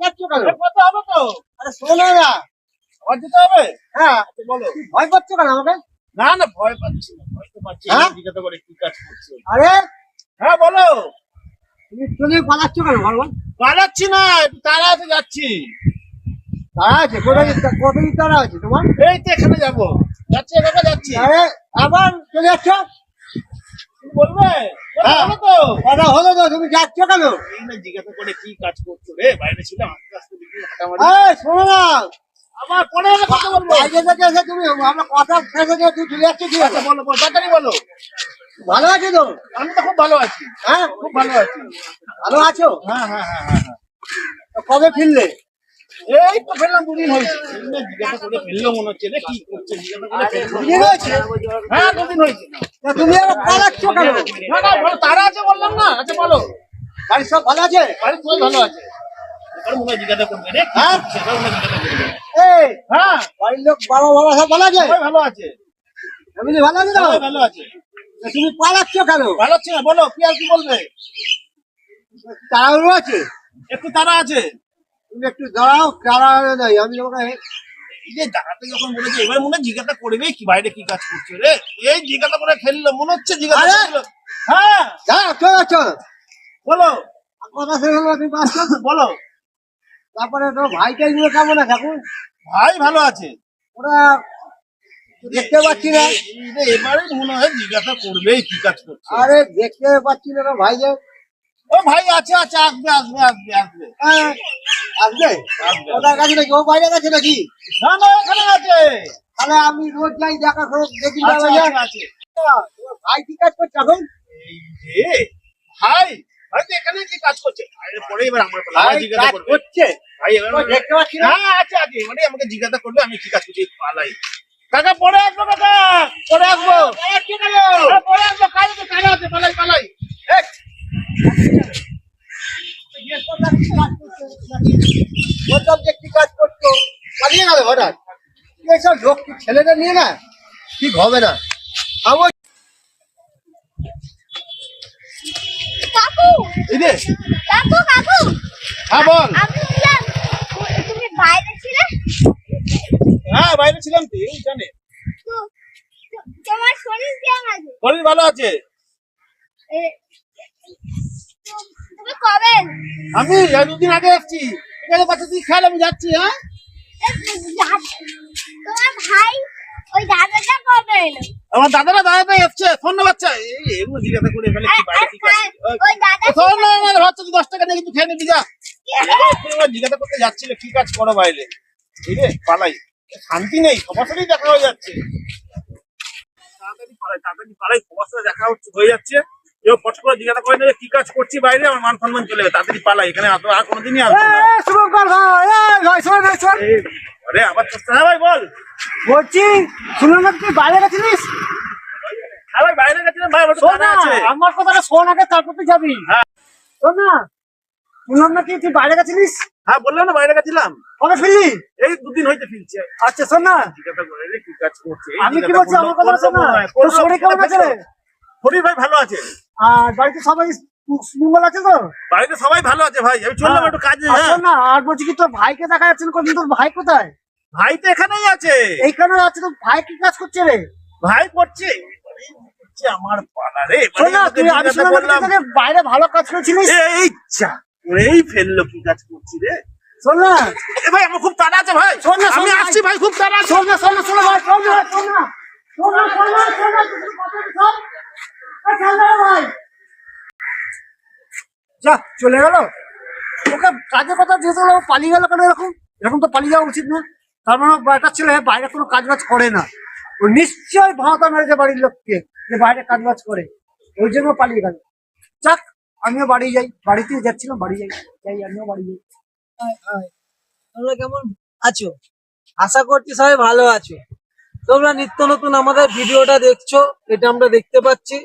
যাচ্ছ কেন? কত হবে তো? আরে শোনো না। আমার যেতে হবে? হ্যাঁ, আচ্ছা, বলো। ভয় পাচ্ছ কেন আমাকে? না না, ভয় পাচ্ছি না, ভয় তো পাচ্ছি না। হ্যাঁ? জিজ্ঞাসা করে কি কাজ করছো? আরে হ্যাঁ বলো। তুমি চলে পালাচ্ছ কেন ভগবান? পালাচ্ছি না, একটু তাড়াতে যাচ্ছি। তারা আছে কোথায়? কতদিন তারা আছে তোমার? এই তো এখানে যাবো, যাচ্ছি এখানে যাচ্ছি। আরে আবার চলে যাচ্ছ? তুমি বলবে? হ্যাঁ। বলো তো। কথা হলো তো, তুমি যাচ্ছ কেন? এই না, জিজ্ঞাসা করে কি কাজ করছো রে? বাইরে ছিলাম, আস্তে আস্তে দেখি হাঁটামারি। এই শোনো না, আবার পরে এলে কথা বলবো। বাইরে থেকে এসে তুমি আমরা কথা শেষে দিয়ে তুই চলে যাচ্ছ কি? আচ্ছা বলো বলো, তাড়াতাড়ি বলো। ভালো আছো তো? আমি তো খুব ভালো আছি। হ্যাঁ, খুব ভালো আছি। ভালো আছো? হ্যাঁ হ্যাঁ হ্যাঁ হ্যাঁ হ্যাঁ। তো কবে ফিরলে? এই তো ফেললাম, দুদিন হয়েছে। এই না, জিজ্ঞাসা করে ফেললো মনে হচ্ছে রে, কি করছে জিজ্ঞাসা করে ফেললো। দুদিন হয়েছে? হ্যাঁ, দুদিন হয়েছে। তা তুমি আবার পালাচ্ছ কেন? না না, বলো, তারা আছে বললাম না। আচ্ছা বলো। বাড়ির সব ভালো আছে? বাড়ির সবাই ভালো আছে। এবার মনে হয় জিজ্ঞাসা করবে রে। হ্যাঁ? সেটাও মনে হয় জিজ্ঞাসা করবে। এই হ্যাঁ, বাড়ির লোক বাবা বাবা সব ভালো আছে? সবাই ভালো আছে। ফ্যামিলি ভালো আছে তো? সবাই ভালো আছে। তা তুমি পালাচ্ছ কেন? ভালো আছে না, বলো কি আর কি বলবে? তাড়াহুড়ো আছে? একটু তারা আছে। তুমি একটু দাঁড়াও, তাড়াহুড়ো নাই, আমি তোমাকে এই যে দাঁড়াতে যখন বলেছে, এবার মনে হয় জিজ্ঞাসা করবে কি বাইরে কি কাজ করছে রে। এই জিজ্ঞাসা করে ফেললো মনে হচ্ছে জিজ্ঞাসা আরে! করলো। হ্যাঁ দাঁড়াও, চলে যাচ্ছ? বলো কথা শেষ হলো, তুমি পাচ্ছ? বলো। তারপরে তো ভাইটাই গুলো কেমন আছে এখন? ভাই ভালো আছে। ওরা দেখতে পাচ্ছি না। এই যে এবারে মনে হয় জিজ্ঞাসা করবে কি কাজ করছে। আরে দেখতে পাচ্ছি না তো ভাই যে। ও ভাই আছে আছে, আসবে আসবে আসবে আসবে। হ্যাঁ, আসবে? আসবে। ওটার কাছে নাকি? ও বাইরে গেছে নাকি? না না, এখানে আছে। তাহলে আমি রোজ যাই দেখা করে দেখি না আছে ভাইয়া। আছে আছে। তোমার ভাই কি কাজ করছে এখন? এই যে ভাই, ভাই তো এখানে কি কাজ করছে? ভাইয়ের পরে এবার আমার পালা, ভাই জিজ্ঞাসা কাজ করবে। করছে? ভাই এবার ও দেখতে পাচ্ছি না। হ্যাঁ আছে আছে, মানে আমাকে জিজ্ঞাসা করবে আমি কি কাজ করছি, পালাই। কাকা পরে আসবো, কাকা পরে আসবো। হ্যাঁ, পরে আসবো, কাজ আছে কাজ আছে, পালাই পালাই। এই, বলতাম যে কি কাজ করছো, পালিয়ে গেল হঠাৎ। এইসব লোক কি ছেলেদের নিয়ে না ঠিক হবে না। আমার কাকু এই যে, কাকু কাকু হ্যাঁ বল। আমি শুনলাম তুমি বাইরে ছিলে হ্যাঁ বাইরে ছিলাম, তুই জানে। তো তোমার শরীর কেমন আছে? শরীর ভালো আছে। এ- তুমি কবে এলে? আমি দুদিন আগে আসছি। ঠিক আছে বাচ্চা, তুই খেয়াল, আমি যাচ্ছি। হ্যাঁ তোমার ভাই ওই দাদাটা কবে এলো? আমার দাদারা দাদাটাই আসছে, শোন না বাচ্চা, এই এগুলো জিজ্ঞাসা করে ফেলে কি বাইরে কি কাজ। ওই দাদা শোন না না বাচ্চা, তুই 10 টাকা নিয়ে কিছু খেয়ে নিবি যা। জিজ্ঞাসা করতে যাচ্ছিল কি কাজ করো বাইরে। ঠিক আছে পালাই, শান্তি নেই, সবার সাথেই দেখা হয়ে যাচ্ছে। তাড়াতাড়ি পালাই, সবার সাথে দেখা হয়ে যাচ্ছে। কেউ ফট করে জিজ্ঞাসা করে নেবে কি কাজ করছি বাইরে, আমার মান সম্মান চলে যাবে। তাড়াতাড়ি পালাই, এখানে আসবো আর কোনোদিনই আসবো না। শুভঙ্কর ভাই, এই ভাই শোন ভাই শোন। এই, আরে আবার চেষ্টা। হ্যাঁ ভাই বল। বলছি শুনলাম না তুই বাইরে গেছিলিস? হ্যাঁ ভাই বাইরে গেছিলাম ভাই, আমার একটু শোন কাজ না, আছে। আমার কথাটা শোন আগে, তারপর তুই যাবি। হ্যাঁ। শোন না, শুনলাম না তুই বাইরে গেছিলিস? হ্যাঁ বললাম না বাইরে গেছিলাম। কবে ফিরলি? এই দুদিন হইতে ফিরছে। আচ্ছা শোন না, জিজ্ঞাসা করে রে কি কাজ করছে। এই আমি কি জিজ্ঞাসা বলছি আমার কথা করলো, শোন না। মনে হয়। তোর শরীর কেমন আছে রে? শরীর ভাই ভালো আছে। আর বাড়িতে সবাই মঙ্গল আছে তো? বাড়িতে সবাই ভালো আছে ভাই, আমি চললাম একটু কাজে। আর হ্যাঁ শোন না, আর বলছি কি তোর ভাইকে দেখা যাচ্ছে না, কোনদিন তোর ভাই কোথায়? ভাই তো এখানেই আছে। এইখানে আছে, তোর ভাই কি কাজ করছে রে? ভাই করছে আমার পালা রে। শোন না, তুই আমি জিজ্ঞাসা শুনলাম করলাম, নাকি তোকে বাইরে ভালো কাজ করেছিলিস। এই চা করেই ফেললো কি কাজ করছি রে। শোন না, এ ভাই আমার খুব তাড়া আছে ভাই, শোন না, শোন আমি না, আসছি ভাই, খুব তাড়া আছে। শোন না শোন না শোন না ভাই, শোন না শোন না শোন না শোন না শোন না, তুই কথা শোন। এই শোন না ভাই, যা চলে গেল। ওকে কাজের কথা যেহেতু পালিয়ে গেল কেন? এরকম এরকম তো পালিয়ে যাওয়া উচিত না। তার মানে একটা ছেলে বাইরে কোনো কাজ বাজ করে না, ও নিশ্চয়ই ভাওতা মেরেছে বাড়ির লোককে যে বাইরে কাজ বাজ করে, ওই জন্য পালিয়ে গেল। যাক, আমিও বাড়ি যাই, বাড়িতে যাচ্ছিলাম, বাড়ি যাই যাই আমিও বাড়ি যাই। তোমরা কেমন আছো? আশা করছি সবাই ভালো আছো। তোমরা নিত্য নতুন আমাদের ভিডিওটা দেখছো, এটা আমরা দেখতে পাচ্ছি।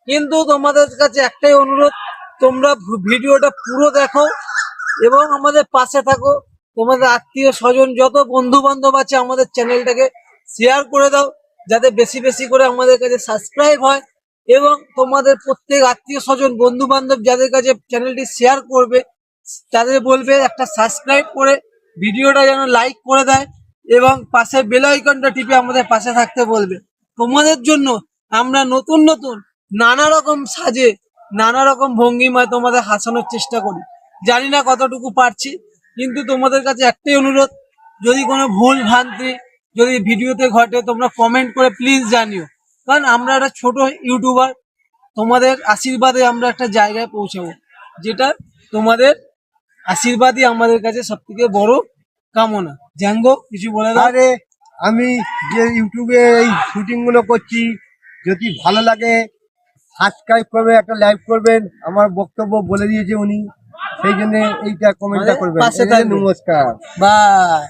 কিন্তু তোমাদের কাছে একটাই অনুরোধ, তোমরা ভিডিওটা পুরো দেখো এবং আমাদের পাশে থাকো। তোমাদের আত্মীয় স্বজন যত বন্ধু বান্ধব আছে আমাদের চ্যানেলটাকে শেয়ার করে দাও, যাতে বেশি বেশি করে আমাদের কাছে সাবস্ক্রাইব হয়। এবং তোমাদের প্রত্যেক আত্মীয় স্বজন বন্ধু বান্ধব যাদের কাছে চ্যানেলটি শেয়ার করবে, তাদের বলবে একটা সাবস্ক্রাইব করে ভিডিওটা যেন লাইক করে দেয় এবং পাশে বেল আইকনটা টিপে আমাদের পাশে থাকতে বলবে। তোমাদের জন্য আমরা নতুন নতুন নানা রকম সাজে নানা রকম ভঙ্গিমায় তোমাদের হাসানোর চেষ্টা করি। জানি না কতটুকু পারছি, কিন্তু তোমাদের কাছে একটাই অনুরোধ, যদি কোনো ভুল ভ্রান্তি যদি ভিডিওতে ঘটে তোমরা কমেন্ট করে প্লিজ জানিও, কারণ আমরা একটা ছোট ইউটিউবার, তোমাদের আশীর্বাদে আমরা একটা জায়গায় পৌঁছাবো, যেটা তোমাদের আশীর্বাদই আমাদের কাছে সব থেকে বড় কামনা। জ্যাঙ্গো কিছু বলে দাও। আরে আমি যে ইউটিউবে এই শুটিং গুলো করছি, যদি ভালো লাগে সাবস্ক্রাইব করবে, একটা লাইক করবেন, আমার বক্তব্য বলে দিয়েছে উনি, সেই জন্য এইটা কমেন্টটা করবেন। পাশে থাকবেন। নমস্কার। বাই।